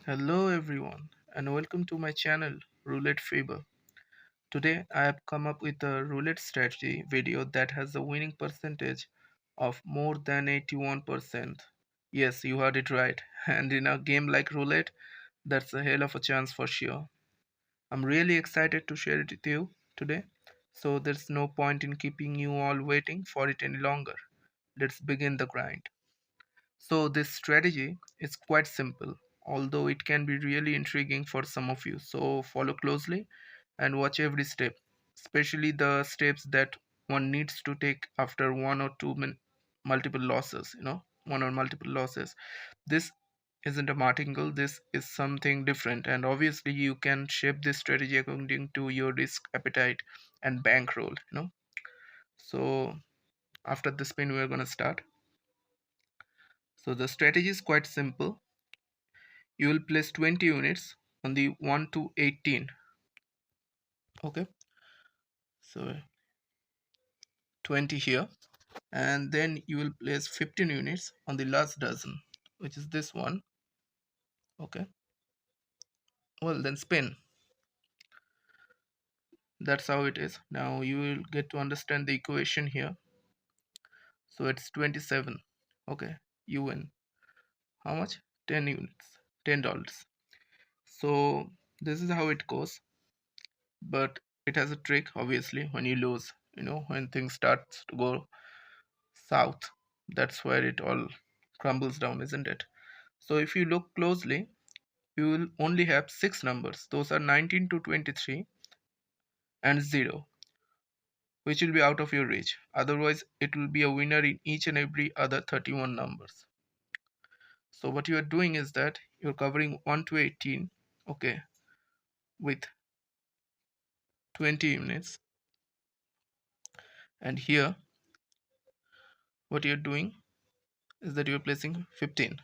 Hello everyone and welcome to my channel Roulette Fever. Today I have come up with a roulette strategy video that has a winning percentage of more than 81%. Yes, you heard it right. And in a game like roulette, that's a hell of a chance for sure. I'm really excited to share it with you today. So there's no point in keeping you all waiting for it any longer. Let's begin the grind. So this strategy is quite simple, although it can be really intriguing for some of you. So follow closely and watch every step, especially the steps that one needs to take after one or two multiple losses, one or multiple losses. This isn't a martingale, this is something different, and obviously you can shape this strategy according to your risk appetite and bankroll. So after the spin, we're gonna start. So the strategy is quite simple. You will place 20 units on the 1 to 18. Okay, so 20 here, and then you will place 15 units on the last dozen, which is this one. Okay, well, then spin. That's how it is. Now you will get to understand the equation here. So it's 27. Okay, you win. How much? 10 units, $10. So this is how it goes, but it has a trick. Obviously, when you lose, when things starts to go south, that's where it all crumbles down, isn't it? So if you look closely, you will only have six numbers. Those are 19 to 23 and 0, which will be out of your reach. Otherwise, it will be a winner in each and every other 31 numbers. So what you are doing is that you're covering 1 to 18, okay, with 20 units. And here, what you're doing is that you're placing 15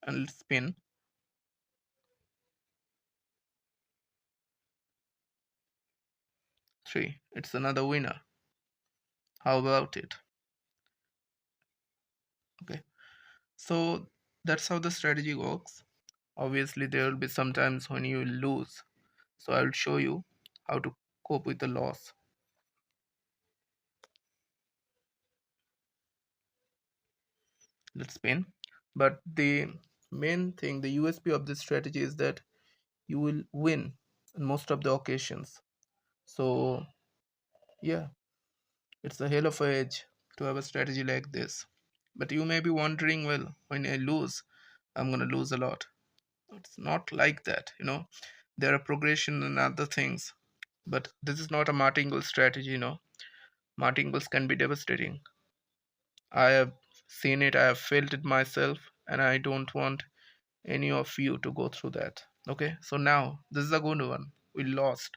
and spin 3. It's another winner. How about it? Okay. So that's how the strategy works. Obviously, there will be some times when you lose. So I'll show you how to cope with the loss. Let's spin. But the main thing, the USP of this strategy is that you will win in most of the occasions. So yeah, it's a hell of a edge to have a strategy like this. But you may be wondering, well, when I lose, I'm gonna lose a lot. It's not like that. There are progression and other things, but this is not a martingale strategy. Martingales can be devastating. I have seen it, I have felt it myself, and I don't want any of you to go through that. Okay, so now this is a good one. We lost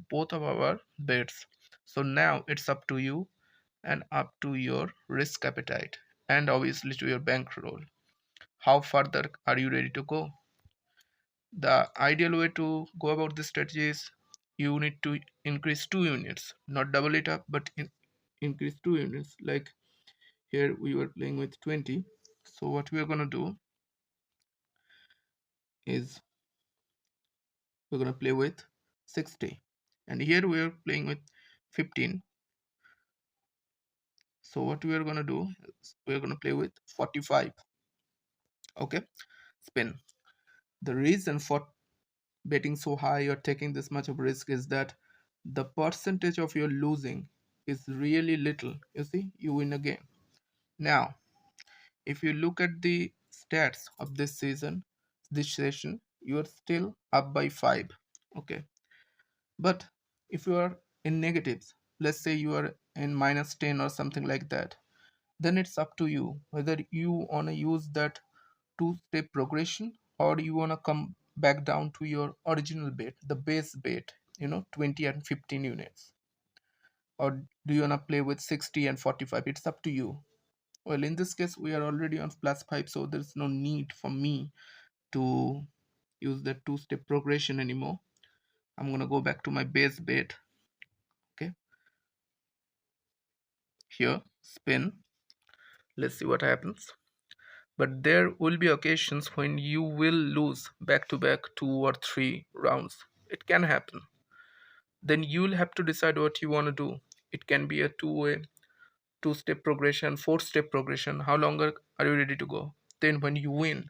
both of our bets. So now it's up to you and up to your risk appetite and obviously to your bankroll. How further are you ready to go? The ideal way to go about this strategy is you need to increase 2 units, not double it up, but increase 2 units. Like here we were playing with 20. So what we are going to do is we're going to play with 60. And here we are playing with 15. So what we are going to do is we're going to play with 45. Okay, spin. The reason for betting so high or taking this much of risk is that the percentage of your losing is really little. You see, you win a game. Now, if you look at the stats of this session, you are still up by 5. Okay, but if you are in negatives, let's say you are in minus 10 or something like that, then it's up to you whether you want to use that two-step progression or you want to come back down to your original bet, the base bet, 20 and 15 units, or do you want to play with 60 and 45? It's up to you. Well, in this case we are already on plus 5, so there's no need for me to use the two-step progression anymore. I'm gonna go back to my base bet. Okay, here spin. Let's see what happens. But there will be occasions when you will lose back to back 2 or 3 rounds. It can happen. Then you'll have to decide what you want to do. It can be a two-way, two-step progression, four-step progression. How longer are you ready to go? Then when you win,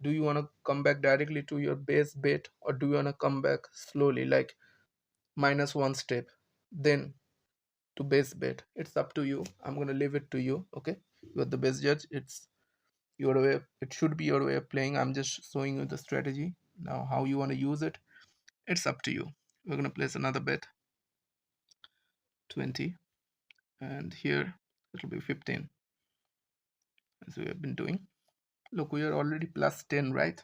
do you want to come back directly to your base bet, or do you want to come back slowly, like minus one step, then to base bet? It's up to you. I'm going to leave it to you. Okay, you are the best judge. It's your way. It should be your way of playing. I'm just showing you the strategy. Now how you want to use it, it's up to you. We're going to place another bet, 20, and here it'll be 15, as we have been doing. Look, we are already plus 10, right?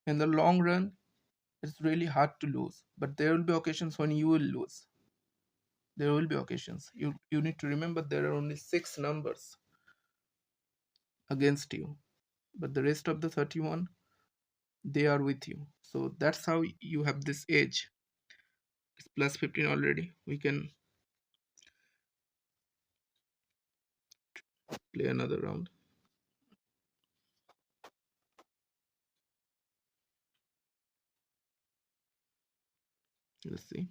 In the long run, it's really hard to lose, but there will be occasions when you will lose. There will be occasions. You need to remember there are only 6 numbers against you, but the rest of the 31, they are with you. So that's how you have this edge. It's plus 15 already. We can play another round. Let's see.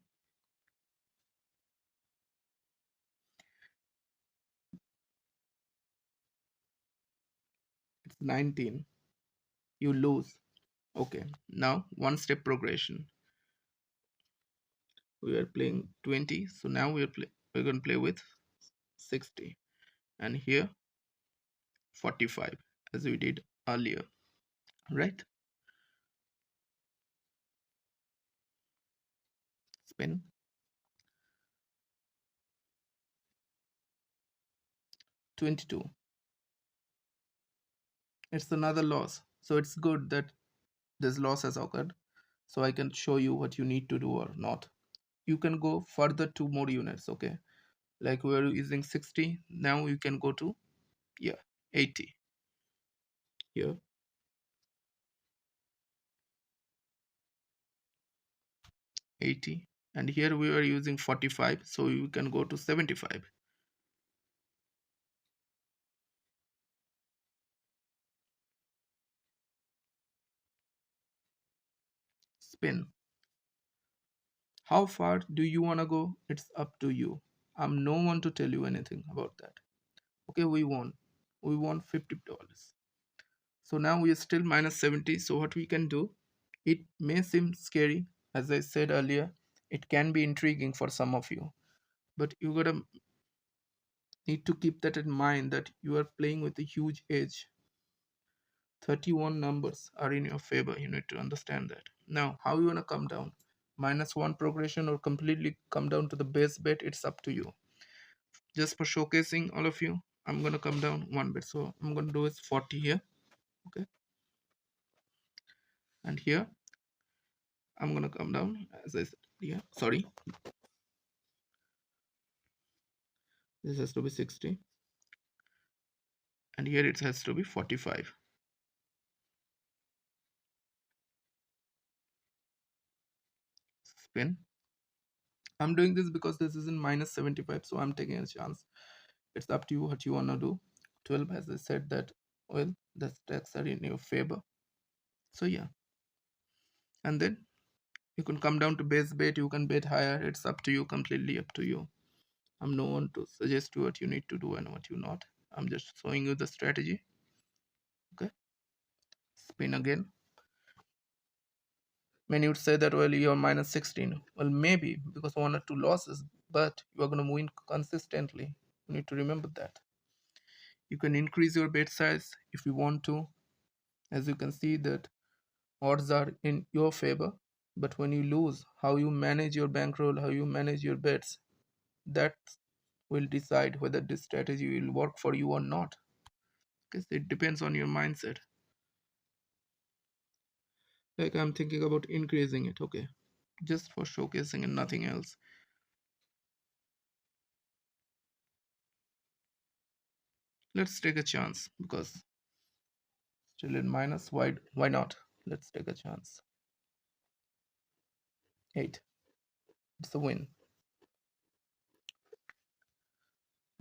It's 19. You lose. Okay, now one step progression. We are playing 20, so now we're going to play with 60, and here 45, as we did earlier, right? Spin. 22. It's another loss, so it's good that this loss has occurred, so I can show you what you need to do or not. You can go further 2 more units. Okay, like we are using 60, now you can go to, yeah, 80. Here 80, and here we are using 45, so you can go to 75. Spin. How far do you want to go? It's up to you. I'm no one to tell you anything about that. Okay, we won $50. So now we are still minus 70. So what we can do, it may seem scary, as I said earlier, it can be intriguing for some of you, but you gotta need to keep that in mind, that you are playing with a huge edge. 31 numbers are in your favor. You need to understand that. Now, how you wanna come down? Minus one progression or completely come down to the base bet, it's up to you. Just for showcasing all of you, I'm gonna come down one bit. So I'm gonna do is 40 here. Okay, and here I'm gonna come down, as I said. Yeah, sorry, this has to be 60, and here it has to be 45. Spin. I'm doing this because this is in minus 75, so I'm taking a chance. It's up to you what you wanna do. 12, as I said, that, well, the stacks are in your favor. So yeah, and then you can come down to base bet, you can bet higher. It's up to you, completely up to you. I'm no one to suggest you what you need to do and what you not. I'm just showing you the strategy. Okay, spin again. Many would say that, well, you're minus 16. Well, maybe because 1 or 2 losses, but you are going to win consistently. You need to remember that. You can increase your bet size if you want to. As you can see, that odds are in your favor. But when you lose, how you manage your bankroll, how you manage your bets, that will decide whether this strategy will work for you or not. Because it depends on your mindset. Like, I'm thinking about increasing it. Okay, just for showcasing and nothing else. Let's take a chance, because still in minus. Why not? Let's take a chance. 8. It's a win.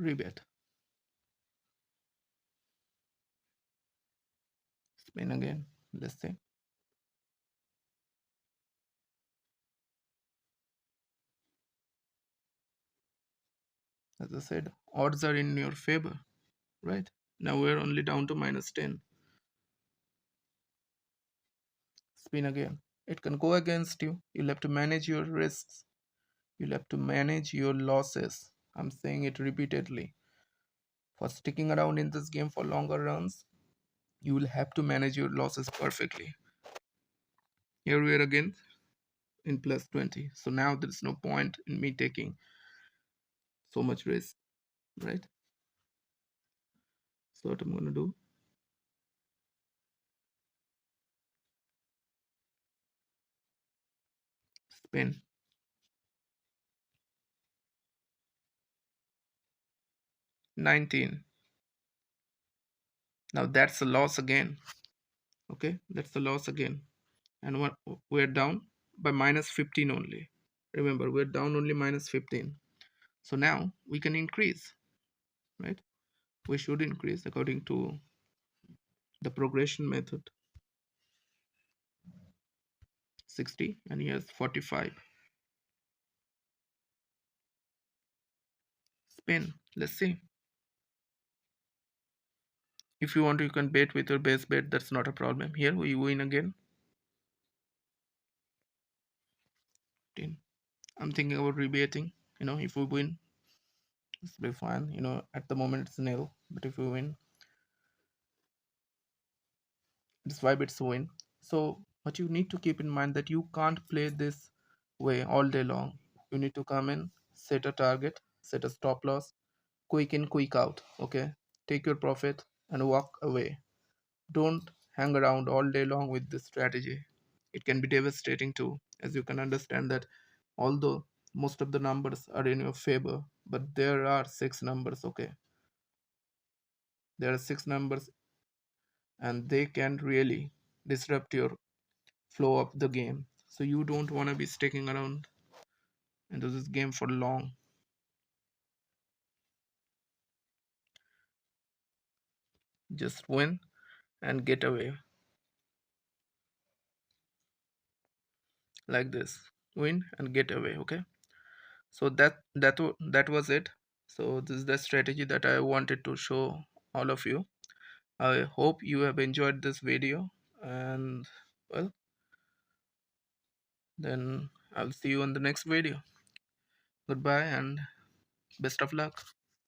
Rebet. Spin again. Let's see. As I said, odds are in your favor, right? Now we're only down to -10. Spin again. It can go against you. You'll have to manage your risks. You'll have to manage your losses. I'm saying it repeatedly. For sticking around in this game for longer runs, you will have to manage your losses perfectly. Here we are again in +20. So now there's no point in me taking so much risk, right? So what I'm gonna do, spin 19. Now that's a loss again. Okay, that's a loss again. And what, we're down by -15 only. Remember, we're down only -15. So now we can increase, right? We should increase according to the progression method. 60, and here's 45. Spin. Let's see. If you want, you can bet with your base bet. That's not a problem. Here we win again. 10. I'm thinking about rebating. If we win, it's be fine. At the moment it's nil, but if we win, it's 5 bits win. So, but you need to keep in mind that you can't play this way all day long. You need to come in, set a target, set a stop loss, quick in, quick out. Okay, take your profit and walk away. Don't hang around all day long with this strategy. It can be devastating too, as you can understand that although most of the numbers are in your favor, but there are six numbers, okay? There are six numbers, and they can really disrupt your flow of the game. So you don't want to be sticking around into this game for long. Just win and get away like this. Win and get away, okay? So that was it. So this is the strategy that I wanted to show all of you. I hope you have enjoyed this video, and well, then I'll see you on the next video. Goodbye and best of luck.